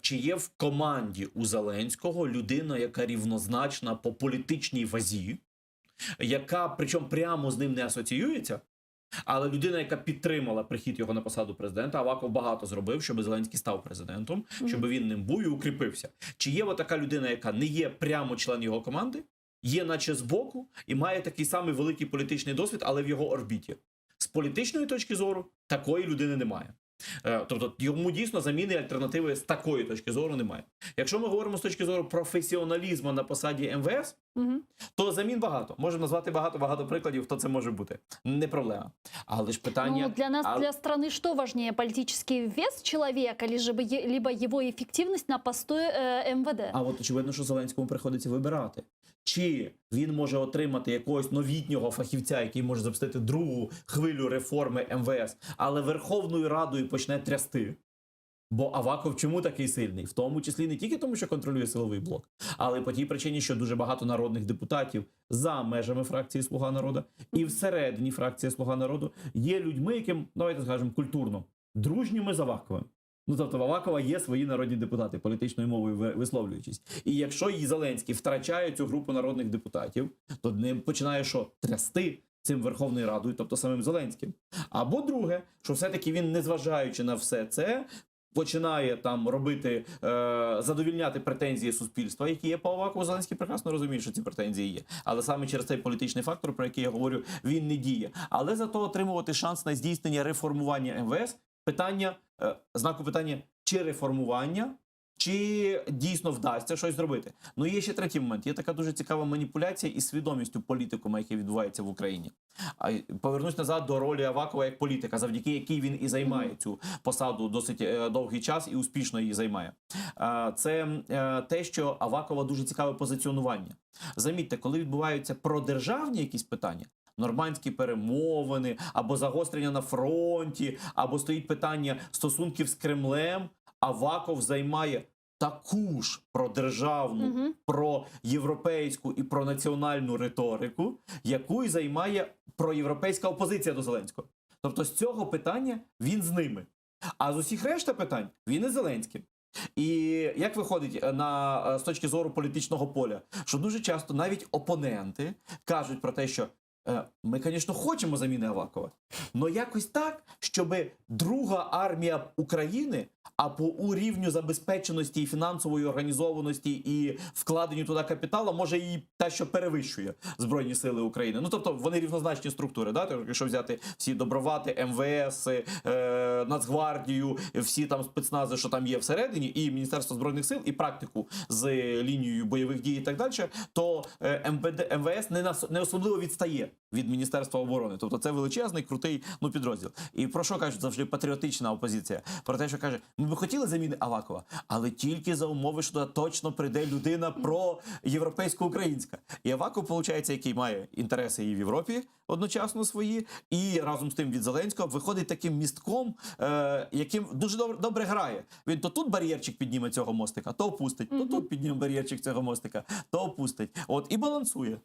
Чи є в команді у Зеленського людина, яка рівнозначна по політичній вазі, яка, причому прямо з ним не асоціюється, але людина, яка підтримала прихід його на посаду президента, Аваков багато зробив, щоб Зеленський став президентом, щоб він ним був і укріпився. Чи є така людина, яка не є прямо член його команди, є наче збоку і має такий самий великий політичний досвід, але в його орбіті? З політичної точки зору такої людини немає. Тобто йому дійсно заміни, альтернативи з такої точки зору немає. Якщо ми говоримо з точки зору професіоналізму на посаді МВС, то замін багато. Можемо назвати багато прикладів, хто це може бути. Не проблема. Але ж питання... Ну, для нас, для страны, что важнее, политический вес человека, либо его эффективность на посту МВД? А от очевидно, що Зеленському приходиться вибирати. Чи він може отримати якогось новітнього фахівця, який може запустити другу хвилю реформи МВС, але Верховною Радою почне трясти. Бо Аваков чому такий сильний? В тому числі не тільки тому, що контролює силовий блок, але й по тій причині, що дуже багато народних депутатів за межами фракції «Слуга народу» і всередині фракції «Слуга народу» є людьми, яким, давайте скажемо культурно, дружніми з Аваковим. Ну, тобто в Авакова є свої народні депутати, політичною мовою висловлюючись. І якщо і Зеленський втрачає цю групу народних депутатів, то ним починає що? Трясти цим Верховною Радою, тобто самим Зеленським. Або друге, що все-таки він, незважаючи на все це, починає там робити, задовільняти претензії суспільства, які є по Авакову. Зеленський прекрасно розуміє, що ці претензії є. Але саме через цей політичний фактор, про який я говорю, він не діє. Але зато отримувати шанс на здійснення реформування МВС, питання, знаку питання, чи реформування, чи дійсно вдасться щось зробити. Ну і є ще третій момент. Є така дуже цікава маніпуляція із свідомістю політикума, який відбувається в Україні. Повернусь назад до ролі Авакова як політика, завдяки якій він і займає цю посаду досить довгий час і успішно її займає. Це те, що Авакова дуже цікаве позиціонування. Замітьте, коли відбуваються продержавні якісь питання, нормандські перемовини, або загострення на фронті, або стоїть питання стосунків з Кремлем, Аваков займає таку ж продержавну, проєвропейську і пронаціональну риторику, яку й займає проєвропейська опозиція до Зеленського. Тобто з цього питання він з ними. А з усіх решта питань він із Зеленським. І як виходить з точки зору політичного поля, що дуже часто навіть опоненти кажуть про те, що ми, звісно, хочемо заміни Авакова, але якось так, щоб друга армія України, а по рівню забезпеченості і фінансової організованості і вкладенню туди капіталу, може і те, що перевищує Збройні Сили України. Ну, тобто, вони рівнозначні структури, да? Якщо взяти всі добровати, МВС, Нацгвардію, всі там спецнази, що там є всередині, і Міністерство Збройних Сил, і практику з лінією бойових дій і так далі, то МВС не особливо відстає від Міністерства оборони. Тобто це величезний, крутий підрозділ. І про що кажуть завжди патріотична опозиція? Про те, що каже, ми би хотіли заміни Авакова, але тільки за умови, що туди точно прийде людина проєвропейсько-українська. І Аваков, виходить, який має інтереси і в Європі одночасно свої, і разом з тим від Зеленського виходить таким містком, яким дуже добре грає. Він то тут бар'єрчик підніме цього мостика, то опустить, то тут підніме бар'єрчик цього мостика, то опустить. От, і балансує.